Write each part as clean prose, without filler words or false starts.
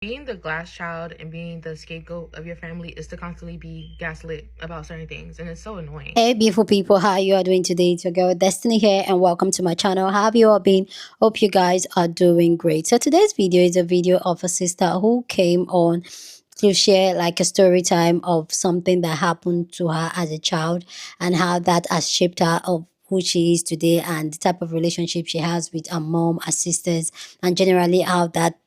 Being the glass child and being the scapegoat of your family is to constantly be gaslit about certain things, and it's so annoying. Hey beautiful people, how you are doing today? It's your girl Destiny here and welcome to my channel. How have you all been? Hope you guys are doing great. So today's video is a video of a sister who came on to share like a story time of something that happened to her as a child and how that has shaped her of who she is today and the type of relationship she has with her mom, her sisters, and generally how that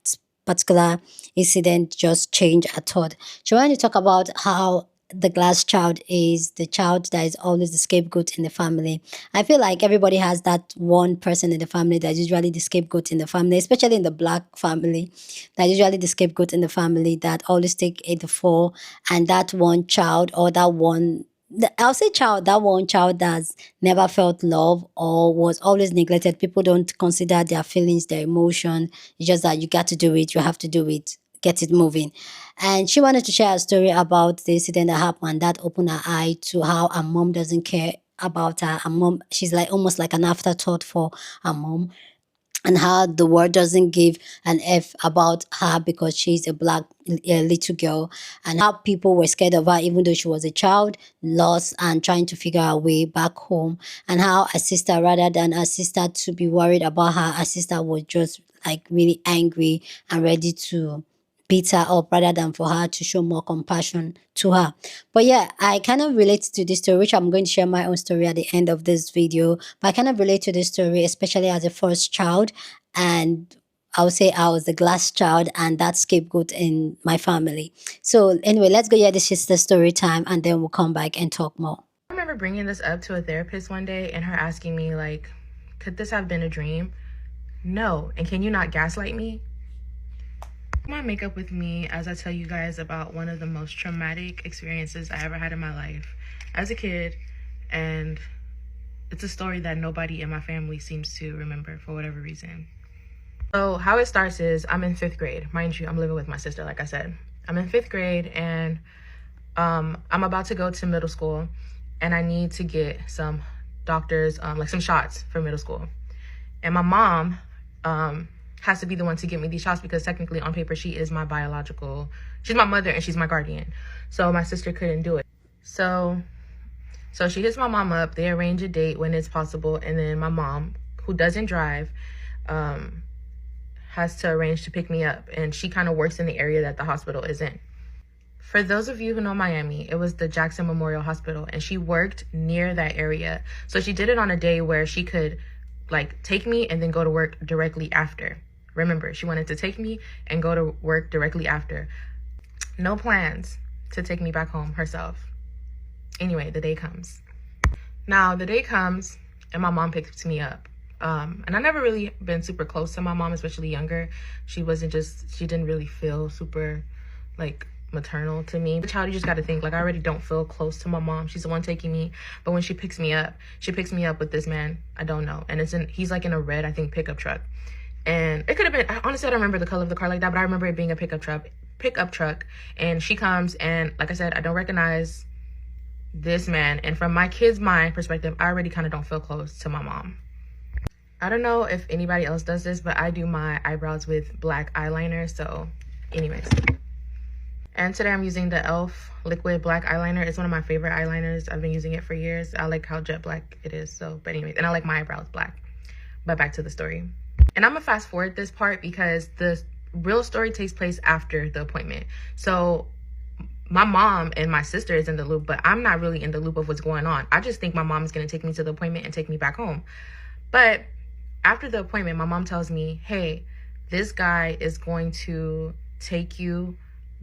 particular incident just changed her thought. She wanted to talk about how the glass child is the child that is always the scapegoat in the family. I feel like everybody has that one person in the family that's usually the scapegoat in the family, especially in the black family. That's usually the scapegoat in the family that always take it the fall, and that one child or that one I'll say child, that one child that's never felt love or was always neglected. People don't consider their feelings, their emotion. It's just that you got to do it, you have to do it, get it moving. And she wanted to share a story about the incident that happened that opened her eye to how her mom doesn't care about her. Her mom, she's like almost like an afterthought for her mom, and how the world doesn't give an F about her because she's a black little girl, and how people were scared of her even though she was a child, lost and trying to figure her way back home, and how her sister, rather than her sister to be worried about her sister was just like really angry and ready to beat her up rather than for her to show more compassion to her. But yeah, I kind of relate to this story, which I'm going to share my own story at the end of this video. But I kind of relate to this story, especially as a first child. And I would say I was the glass child and that scapegoat in my family. So anyway, let's go hear this sister story time and then we'll come back and talk more. I remember bringing this up to a therapist one day and her asking me, like, could this have been a dream? No. And can you not gaslight me? Come on, make up with me as I tell you guys about one of the most traumatic experiences I ever had in my life as a kid. And it's a story that nobody in my family seems to remember for whatever reason. So how it starts is I'm in 5th grade. Mind you, I'm living with my sister, like I said. I'm in 5th grade and I'm about to go to middle school and I need to get some doctors, like some shots for middle school. And my mom has to be the one to get me these shots because technically on paper she is my biological, she's my mother and she's my guardian. So my sister couldn't do it. So she hits my mom up, they arrange a date when it's possible, and then my mom, who doesn't drive, has to arrange to pick me up, and she kind of works in the area that the hospital is in. For those of you who know Miami, it was the Jackson Memorial Hospital, and she worked near that area. So she did it on a day where she could like take me and then go to work directly after. Remember, she wanted to take me and go to work directly after. No plans to take me back home herself. Anyway, the day comes. Now, the day comes and my mom picks me up. And I never really been super close to my mom, especially younger. She didn't really feel super like maternal to me. The child, you just got to think, like, I already don't feel close to my mom. She's the one taking me. But when she picks me up with this man I don't know. And he's like in a red, I think, pickup truck. And it could have been, honestly, I don't remember the color of the car like that, but I remember it being a pickup truck. And she comes and, like I said, I don't recognize this man. And from my kid's mind perspective, I already kind of don't feel close to my mom. I don't know if anybody else does this, but I do my eyebrows with black eyeliner. So anyways. And today I'm using the e.l.f. liquid black eyeliner. It's one of my favorite eyeliners. I've been using it for years. I like how jet black it is. So, but anyways, and I like my eyebrows black. But back to the story. And I'm gonna fast forward this part because the real story takes place after the appointment. So my mom and my sister is in the loop, but I'm not really in the loop of what's going on. I just think my mom is gonna take me to the appointment and take me back home. But after the appointment, my mom tells me, hey, this guy is going to take you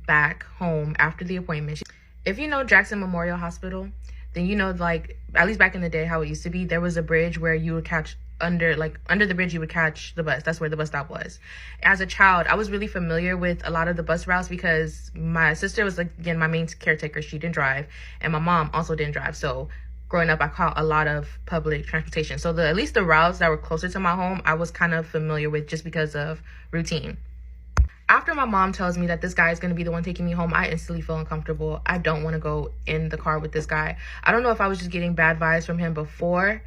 back home after the appointment. If you know Jackson Memorial Hospital, then you know, like, at least back in the day how it used to be, there was a bridge where you would catch under the bridge, you would catch the bus. That's where the bus stop was. As a child, I was really familiar with a lot of the bus routes because my sister was, like, again, my main caretaker. She didn't drive, and my mom also didn't drive. So growing up, I caught a lot of public transportation. So at least the routes that were closer to my home, I was kind of familiar with just because of routine. After my mom tells me that this guy is going to be the one taking me home, I instantly feel uncomfortable. I don't want to go in the car with this guy. I don't know if I was just getting bad vibes from him before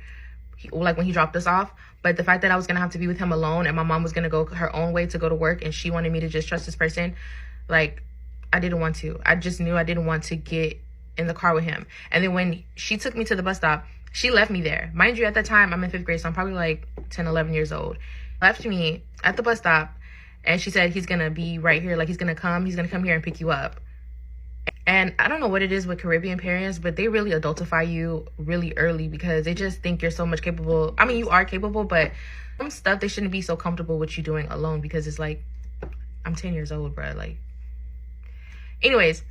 like when he dropped us off. But the fact that I was gonna have to be with him alone, and my mom was gonna go her own way to go to work, and she wanted me to just trust this person, like, I didn't want to. I just knew I didn't want to get in the car with him. And then when she took me to the bus stop, she left me there. Mind you, at that time, I'm in 5th grade, so I'm probably like 10, 11 years old. Left me at the bus stop, and she said, he's gonna be right here. Like, he's gonna come here and pick you up. And I don't know what it is with Caribbean parents, but they really adultify you really early because they just think you're so much capable. I mean, you are capable, but some stuff they shouldn't be so comfortable with you doing alone, because it's like, I'm 10 years old, bro. Like, anyways,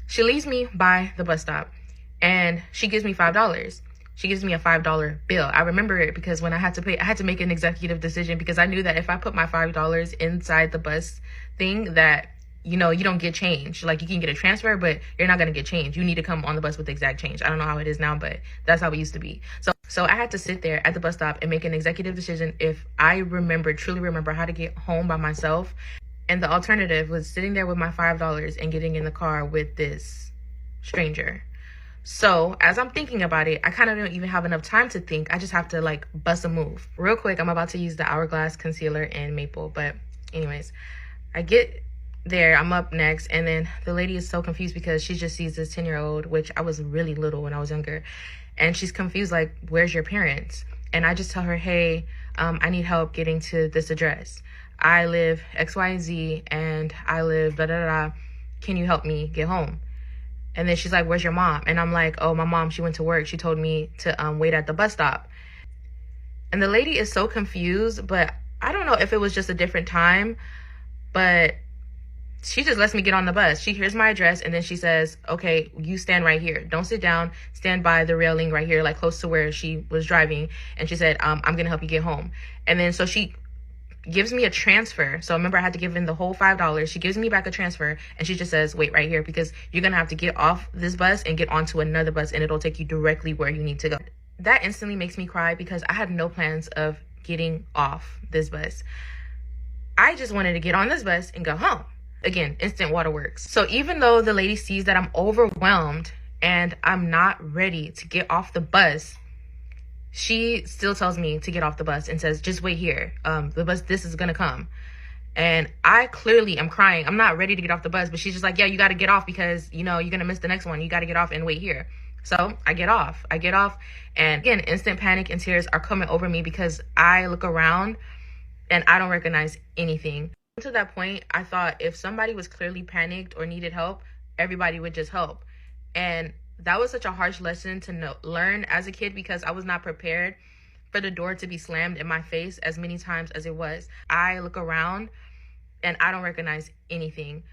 she leaves me by the bus stop, and she gives me $5. She gives me a $5 bill. I remember it because when I had to pay, I had to make an executive decision, because I knew that if I put my $5 inside the bus thing, that, you know, you don't get change. Like, you can get a transfer, but you're not going to get change. You need to come on the bus with the exact change. I don't know how it is now, but that's how it used to be. So I had to sit there at the bus stop and make an executive decision if I truly remember how to get home by myself. And the alternative was sitting there with my $5 and getting in the car with this stranger. So as I'm thinking about it, I kind of don't even have enough time to think. I just have to like bust a move. Real quick, I'm about to use the Hourglass concealer and maple. But anyways, I get there, I'm up next, and then the lady is so confused because she just sees this 10-year-old, which I was really little when I was younger, and she's confused, like, where's your parents? And I just tell her, hey, I need help getting to this address. I live XYZ, and I live da da da. Can you help me get home? And then she's like, where's your mom? And I'm like, oh, my mom, she went to work. She told me to wait at the bus stop. And the lady is so confused, but I don't know if it was just a different time, but she just lets me get on the bus. She hears my address, and then she says, okay, you stand right here. Don't sit down. Stand by the railing right here, like close to where she was driving. And she said, I'm going to help you get home. And then so she gives me a transfer. So remember, I had to give in the whole $5. She gives me back a transfer, and she just says, wait right here, because you're going to have to get off this bus and get onto another bus, and it'll take you directly where you need to go. That instantly makes me cry because I had no plans of getting off this bus. I just wanted to get on this bus and go home. Again, instant waterworks. So even though the lady sees that I'm overwhelmed and I'm not ready to get off the bus, she still tells me to get off the bus and says, just wait here. The bus, this is gonna come. And I clearly am crying. I'm not ready to get off the bus, but she's just like, yeah, you gotta get off because, you know, you're gonna miss the next one. You gotta get off and wait here. So I get off, and again, instant panic and tears are coming over me because I look around and I don't recognize anything. To that point, I thought if somebody was clearly panicked or needed help, everybody would just help. And that was such a harsh lesson to learn as a kid, because I was not prepared for the door to be slammed in my face as many times as it was. I look around and I don't recognize anything.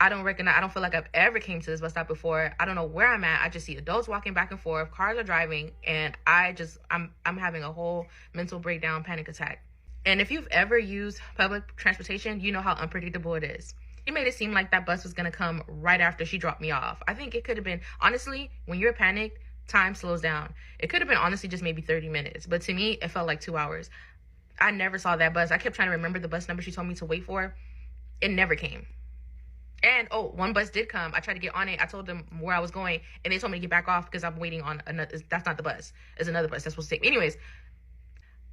I don't feel like I've ever came to this bus stop before. I don't know where I'm at. I just see adults walking back and forth, cars are driving, and I'm having a whole mental breakdown, panic attack. And if you've ever used public transportation, you know how unpredictable it is. She made it seem like that bus was going to come right after she dropped me off. I think it could have been, honestly, when you're panicked, time slows down. It could have been, honestly, just maybe 30 minutes. But to me, it felt like 2 hours. I never saw that bus. I kept trying to remember the bus number she told me to wait for. It never came. And, oh, one bus did come. I tried to get on it. I told them where I was going, and they told me to get back off because I'm waiting on another. That's not the bus. It's another bus that's supposed to take me. Anyways,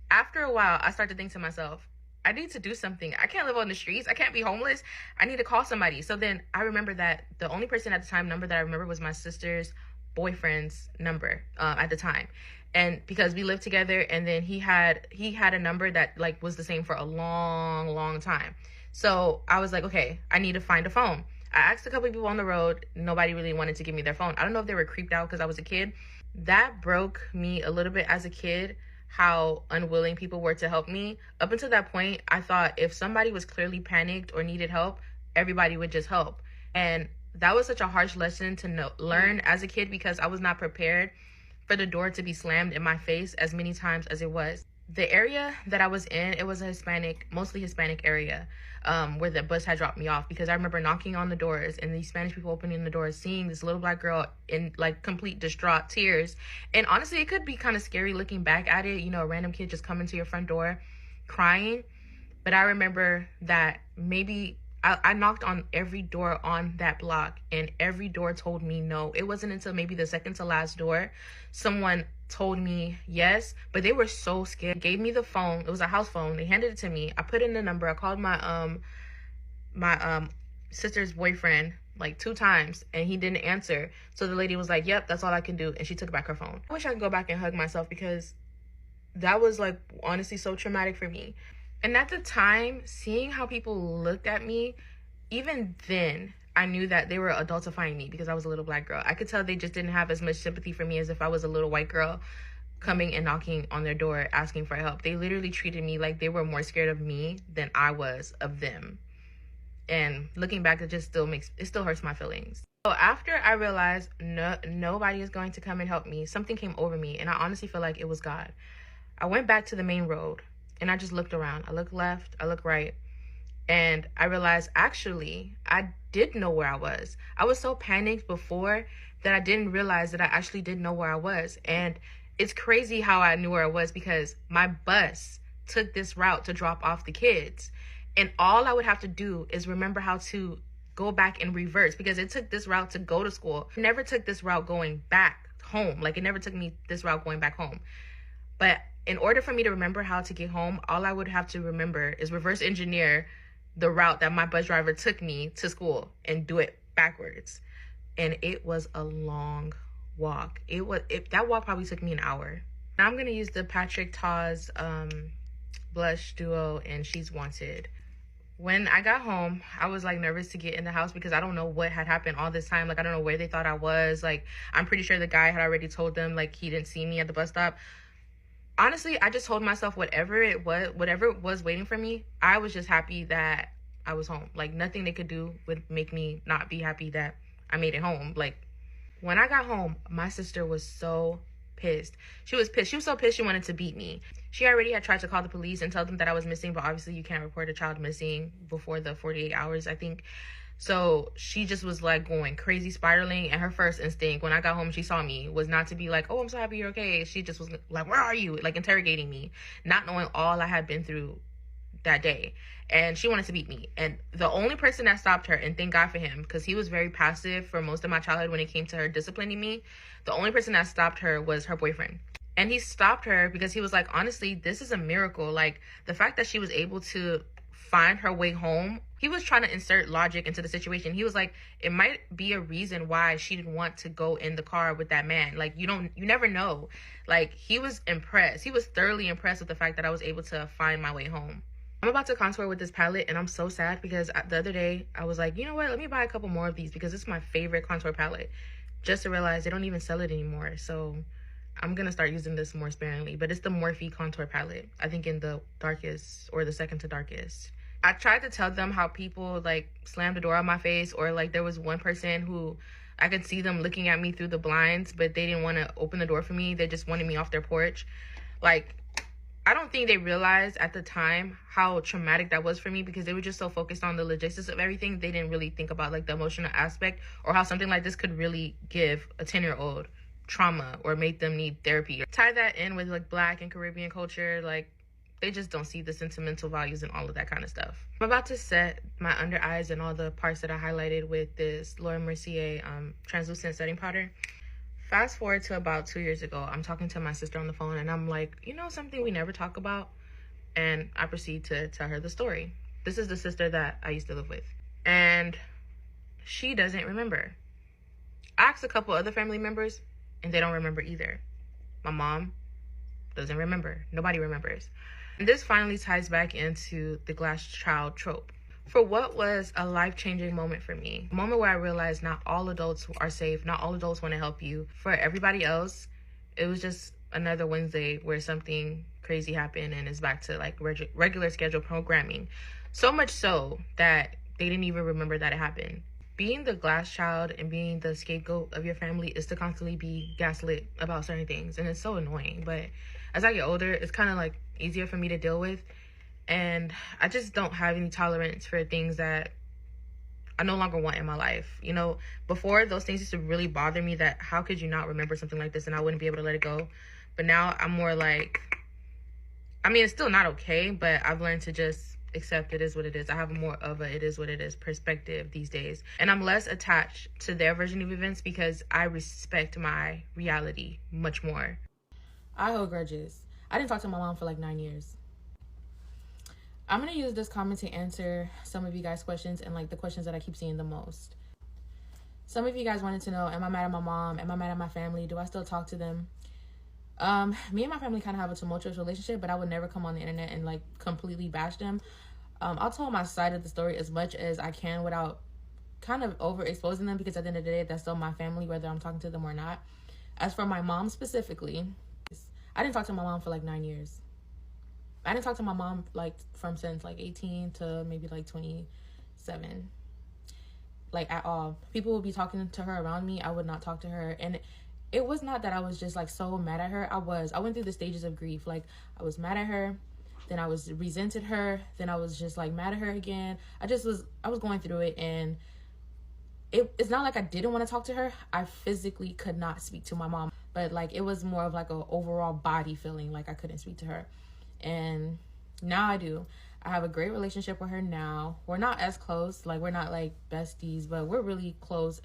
after a while, I started to think to myself, I need to do something. I can't live on the streets. I can't be homeless. I need to call somebody. So then I remember that the only person at the time number that I remember was my sister's boyfriend's number at the time. And because we lived together, and then he had a number that like was the same for a long time. So I was like, okay, I need to find a phone. I asked a couple of people on the road. Nobody really wanted to give me their phone. I don't know if they were creeped out because I was a kid. That broke me a little bit as a kid, how unwilling people were to help me. Up until that point, I thought if somebody was clearly panicked or needed help, everybody would just help. And that was such a harsh lesson to learn as a kid, because I was not prepared for the door to be slammed in my face as many times as it was. The area that I was in, it was a mostly Hispanic area, where the bus had dropped me off, because I remember knocking on the doors and these Spanish people opening the doors, seeing this little black girl in like complete distraught tears. And honestly, it could be kind of scary looking back at it, you know, a random kid just coming to your front door crying. But I remember that maybe I knocked on every door on that block, and every door told me no. It wasn't until maybe the second to last door someone told me yes, but they were so scared. Gave me the phone. It was a house phone. They handed it to me. I put in the number. I called my sister's boyfriend like 2 times, and he didn't answer. So the lady was like, yep, that's all I can do, and she took back her phone. I wish I could go back and hug myself, because that was like honestly so traumatic for me. And at the time, seeing how people looked at me, even then I knew that they were adultifying me because I was a little black girl. I could tell they just didn't have as much sympathy for me as if I was a little white girl coming and knocking on their door asking for help. They literally treated me like they were more scared of me than I was of them. And looking back, it still hurts my feelings. So after I realized nobody is going to come and help me, something came over me, and I honestly feel like it was God. I went back to the main road and I just looked around. I looked left, I looked right, and I realized actually I did know where I was. I was so panicked before that I didn't realize that I actually did know where I was. And it's crazy how I knew where I was, because my bus took this route to drop off the kids. And all I would have to do is remember how to go back and reverse, because it took this route to go to school. It never took this route going back home. Like, it never took me this route going back home. But in order for me to remember how to get home, all I would have to remember is reverse engineer the route that my bus driver took me to school and do it backwards. And it was a long walk. That walk probably took me an hour. Now I'm going to use the Patrick Taz blush duo, and She's Wanted. When I got home, I was like nervous to get in the house because I don't know what had happened all this time. Like, I don't know where they thought I was. Like, I'm pretty sure the guy had already told them like he didn't see me at the bus stop. Honestly, I just told myself whatever it was waiting for me, I was just happy that I was home. Like, nothing they could do would make me not be happy that I made it home. Like, when I got home, my sister was so pissed. She was pissed. She was so pissed she wanted to beat me. She already had tried to call the police and tell them that I was missing, but obviously you can't report a child missing before the 48 hours, I think. So she just was like going crazy, spiraling, and her first instinct when I got home, she saw me, was not to be like, oh, I'm so happy you're okay. She just was like, where are you? Like, interrogating me, not knowing all I had been through that day. And she wanted to beat me. And the only person that stopped her, and thank God for him, because he was very passive for most of my childhood when it came to her disciplining me, the only person that stopped her was her boyfriend. And he stopped her because he was like, honestly, this is a miracle. Like, the fact that she was able to find her way home, he was trying to insert logic into the situation. He was like, it might be a reason why she didn't want to go in the car with that man. Like, you never know. Like, he was impressed. He was thoroughly impressed with the fact that I was able to find my way home. I'm about to contour with this palette, and I'm so sad because the other day I was like, you know what, let me buy a couple more of these because it's my favorite contour palette, just to realize they don't even sell it anymore. So I'm gonna start using this more sparingly. But it's the Morphe contour palette, I think in the darkest or the second to darkest. I tried to tell them how people like slammed the door on my face, or like there was one person who I could see them looking at me through the blinds, but they didn't want to open the door for me. They just wanted me off their porch. Like, I don't think they realized at the time how traumatic that was for me, because they were just so focused on the logistics of everything. They didn't really think about like the emotional aspect, or how something like this could really give a 10-year-old trauma or make them need therapy. Tie that in with like Black and Caribbean culture, like they just don't see the sentimental values and all of that kind of stuff. I'm about to set my under eyes and all the parts that I highlighted with this Laura Mercier translucent setting powder. Fast forward to about 2 years ago, I'm talking to my sister on the phone, and I'm like, you know something we never talk about? And I proceed to tell her the story. This is the sister that I used to live with, and she doesn't remember. I asked a couple other family members, and they don't remember either. My mom doesn't remember. Nobody remembers. And this finally ties back into the glass child trope. For what was a life-changing moment for me, a moment where I realized not all adults are safe, not all adults want to help you. For everybody else, it was just another Wednesday where something crazy happened and it's back to like regular scheduled programming. So much so that they didn't even remember that it happened. Being the glass child and being the scapegoat of your family is to constantly be gaslit about certain things, and it's so annoying. But as I get older, it's kind of like easier for me to deal with. And I just don't have any tolerance for things that I no longer want in my life. You know, before, those things used to really bother me, that how could you not remember something like this and I wouldn't be able to let it go. But now I'm more like, I mean, it's still not okay, but I've learned to just accept it is what it is. I have more of a it is what it is perspective these days. And I'm less attached to their version of events because I respect my reality much more. I hold grudges. I didn't talk to my mom for like 9 years. I'm gonna use this comment to answer some of you guys' questions and like the questions that I keep seeing the most. Some of you guys wanted to know, am I mad at my mom? Am I mad at my family? Do I still talk to them? Me and my family kind of have a tumultuous relationship, but I would never come on the internet and like completely bash them. I'll tell my side of the story as much as I can without kind of overexposing them, because at the end of the day, that's still my family, whether I'm talking to them or not. As for my mom specifically, I didn't talk to my mom for like 9 years. I didn't talk to my mom like from since like 18 to maybe like 27, like at all. People would be talking to her around me. I would not talk to her. And it was not that I was just like so mad at her. I went through the stages of grief. Like I was mad at her, then I was resented her, then I was just like mad at her again. I was going through it, and it's not like I didn't want to talk to her. I physically could not speak to my mom, but like it was more of like a overall body feeling, like I couldn't speak to her. And now I do. I have a great relationship with her now. We're not as close, like we're not like besties, but we're really close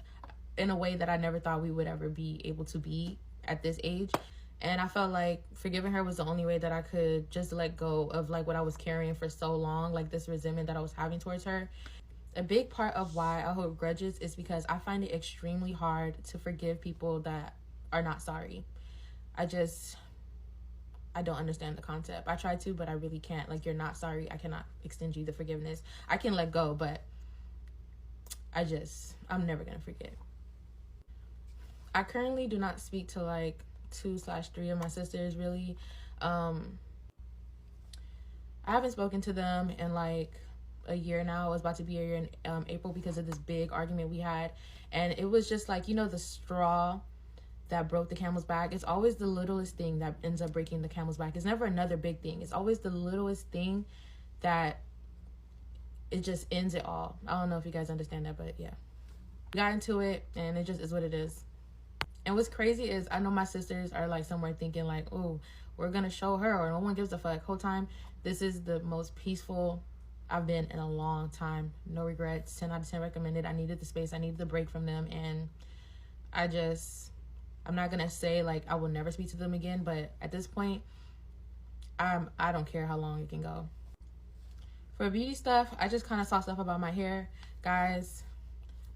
in a way that I never thought we would ever be able to be at this age. And I felt like forgiving her was the only way that I could just let go of like what I was carrying for so long, like this resentment that I was having towards her. A big part of why I hold grudges is because I find it extremely hard to forgive people that are not sorry. I don't understand the concept. I try to, but I really can't. Like, you're not sorry. I cannot extend you the forgiveness. I can let go, but I'm never going to forget. I currently do not speak to like 2/3 of my sisters, really. I haven't spoken to them in like a year now. It was about to be a year in April because of this big argument we had. And it was just like, the straw that broke the camel's back. It's always the littlest thing that ends up breaking the camel's back. It's never another big thing. It's always the littlest thing that it just ends it all. I don't know if you guys understand that, but yeah. We got into it, and it just is what it is. And what's crazy is I know my sisters are like somewhere thinking like, oh, we're gonna show her, or no one gives a fuck. Whole time, this is the most peaceful I've been in a long time. No regrets. 10 out of 10 recommended. I needed the space. I needed the break from them, and I'm not gonna say like I will never speak to them again, but at this point, I don't care how long it can go. For beauty stuff, I just kind of saw stuff about my hair. Guys,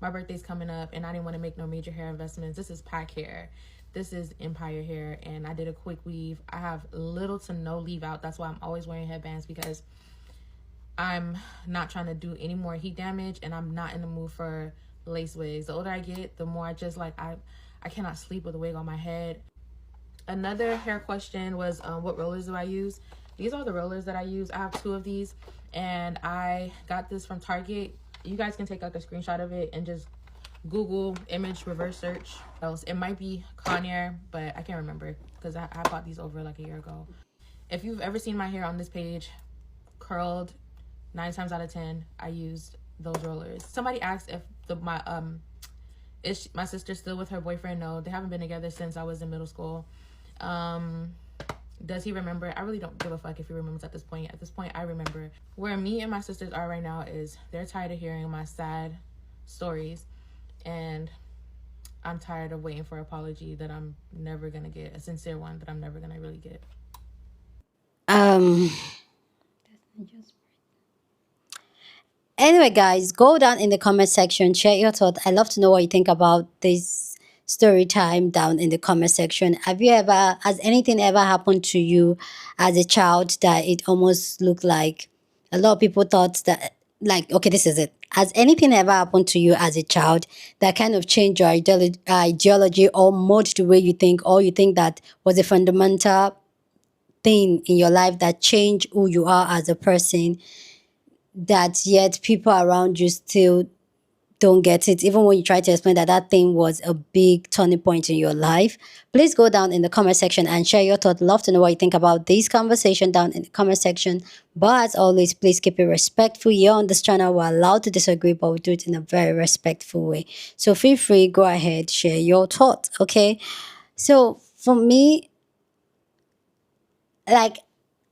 my birthday's coming up, and I didn't want to make no major hair investments. This is pack hair. This is Empire hair, and I did a quick weave. I have little to no leave out. That's why I'm always wearing headbands, because I'm not trying to do any more heat damage, and I'm not in the mood for lace wigs. The older I get, the more I just like, I cannot sleep with a wig on my head. Another hair question was, what rollers do I use? These are the rollers that I use. I have 2 of these, and I got this from Target. You guys can take like a screenshot of it and just Google image reverse search. It might be Conair, but I can't remember because I bought these over like a year ago. If you've ever seen my hair on this page curled, 9 times out of 10, I used those rollers. Somebody asked if is my sister still with her boyfriend? No, they haven't been together since I was in middle school. Does he remember? I really don't give a fuck if he remembers at this point. At this point, I remember. Where me and my sisters are right now is they're tired of hearing my sad stories, and I'm tired of waiting for an apology that I'm never gonna get, a sincere one that I'm never gonna really get. Anyway, guys, go down in the comment section, share your thoughts. I love to know what you think about this story time down in the comment section. Has anything ever happened to you as a child that it almost looked like a lot of people thought that, like, okay, this is it. Has anything ever happened to you as a child that kind of changed your ideology or mold the way you think, or you think that was a fundamental thing in your life that changed who you are as a person, that yet people around you still don't get it, even when you try to explain that that thing was a big turning point in your life? Please go down in the comment section and share your thoughts. Love to know what you think about this conversation down in the comment section. But as always, please keep it respectful. Here on this channel, we're allowed to disagree, but we do it in a very respectful way. So feel free, go ahead, share your thoughts, okay? So for me, like,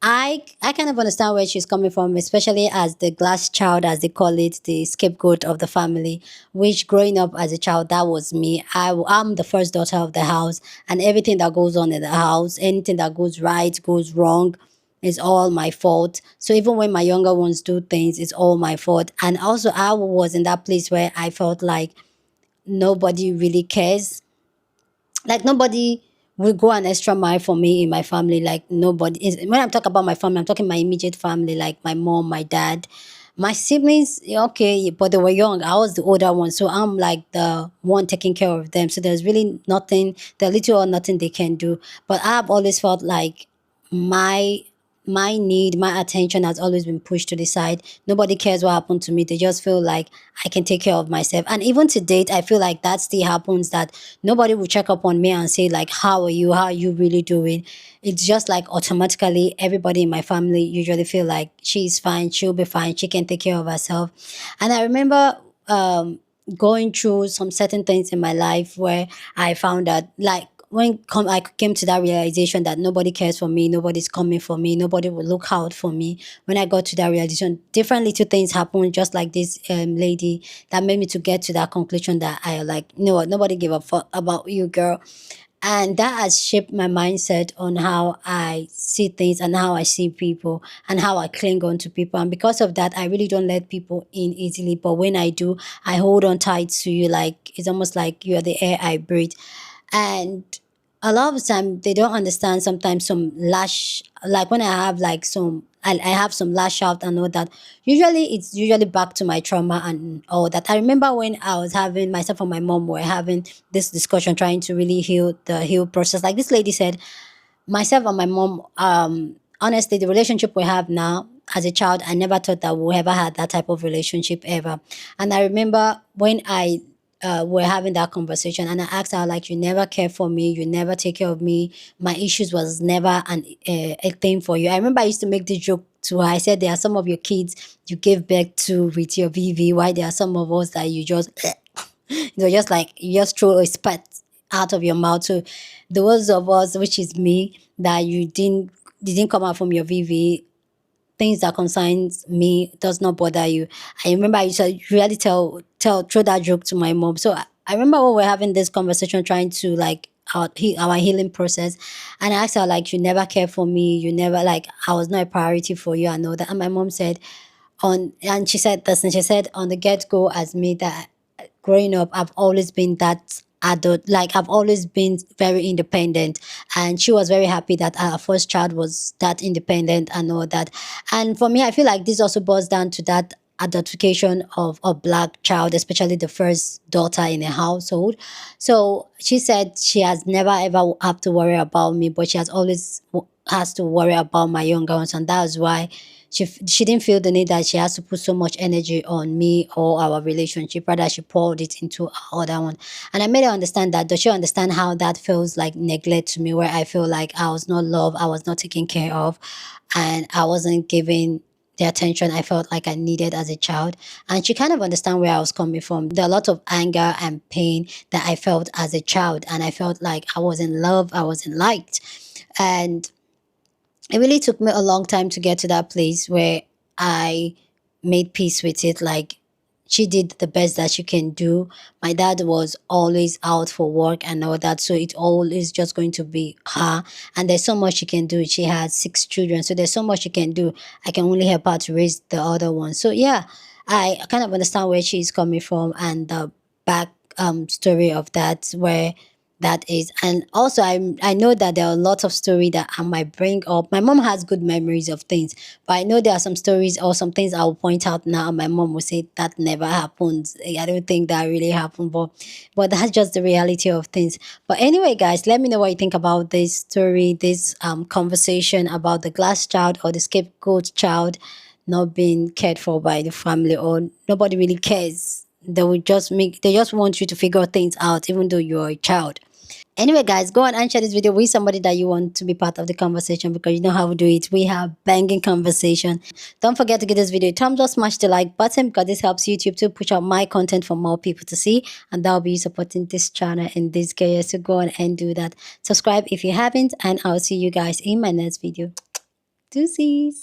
I kind of understand where she's coming from, especially as the glass child, as they call it, the scapegoat of the family. Which growing up as a child, that was me. I'm the first daughter of the house, and everything that goes on in the house, anything that goes right, goes wrong, is all my fault. So even when my younger ones do things, it's all my fault. And also, I was in that place where I felt like nobody really cares, like nobody will go an extra mile for me in my family. Like nobody is, when I'm talking about my family, I'm talking my immediate family, like my mom, my dad, my siblings. Yeah, okay, but they were young. I was the older one, so I'm like the one taking care of them. So there's really nothing, the little or nothing they can do. But I've always felt like my my need, my attention has always been pushed to the side. Nobody cares what happened to me. They just feel like I can take care of myself. And even to date, I feel like that still happens, that nobody will check up on me and say like, how are you? How are you really doing? It's just like automatically everybody in my family usually feel like she's fine, she'll be fine, she can take care of herself. And I remember going through some certain things in my life where I found that like I came to that realization that nobody cares for me, nobody's coming for me, nobody will look out for me. When I got to that realization, different little things happened, just like this lady, that made me to get to that conclusion that I like, you know what, nobody give a fuck about you, girl. And that has shaped my mindset on how I see things and how I see people and how I cling on to people. And because of that, I really don't let people in easily. But when I do, I hold on tight to you. Like it's almost like you're the air I breathe. And a lot of the time they don't understand sometimes some lash, like when I have like some I have some lash out and all that. Usually it's usually back to my trauma and all that. I remember when I was having, myself and my mom were having this discussion, trying to really heal the heal process. Like this lady said, myself and my mom, honestly, the relationship we have now, as a child, I never thought that we ever had that type of relationship ever. And I remember when I were having that conversation, and I asked her like, you never care for me, you never take care of me, my issues was never a thing for you. I remember I used to make this joke to her. I said, there are some of your kids you gave birth to with your VV, why there are some of us that you just you know, just like you just throw a spat out of your mouth. So those of us, which is me, that you didn't come out from your VV, things that concerns me does not bother you. I remember I used to really tell throw that joke to my mom. So I remember when we were having this conversation, trying to like our healing process, and I asked her like, you never care for me, you never, like, I was not a priority for you and all that. And my mom said, on, and she said this, and she said on the get-go as me, that growing up I've always been that adult, like I've always been very independent, and she was very happy that our first child was that independent and all that. And for me, I feel like this also boils down to that adultification of a black child, especially the first daughter in a household. So she said she has never ever have to worry about me, but she has always has to worry about my younger ones, and that's why she didn't feel the need that she has to put so much energy on me or our relationship. Rather, she poured it into our other one. And I made her understand that. Does she understand how that feels like neglect to me, where I feel like I was not loved, I was not taken care of, and I wasn't given the attention I felt like I needed as a child. And she kind of understand where I was coming from. There are a lot of anger and pain that I felt as a child, and I felt like I wasn't loved, I wasn't liked. And it really took me a long time to get to that place where I made peace with it. Like, she did the best that she can do. My dad was always out for work and all that, so it always just going to be her. And there's so much she can do. She had 6 children, so there's so much she can do. I can only help her to raise the other one. So yeah, I kind of understand where she's coming from and the back story of that, where that is. And also I know that there are lots of story that I might bring up. My mom has good memories of things, but I know there are some stories or some things I'll point out now and my mom will say that never happened. I don't think that really happened, but that's just the reality of things. But anyway, guys, let me know what you think about this story, this conversation about the glass child or the scapegoat child not being cared for by the family, or nobody really cares. They just want you to figure things out even though you're a child. Anyway, guys, go on and share this video with somebody that you want to be part of the conversation, because you know how we do it. We have banging conversation. Don't forget to give this video a thumbs up, smash the like button, because this helps YouTube to push out my content for more people to see, and that'll be supporting this channel in this career. So go on and do that. Subscribe if you haven't, and I'll see you guys in my next video. Deuces.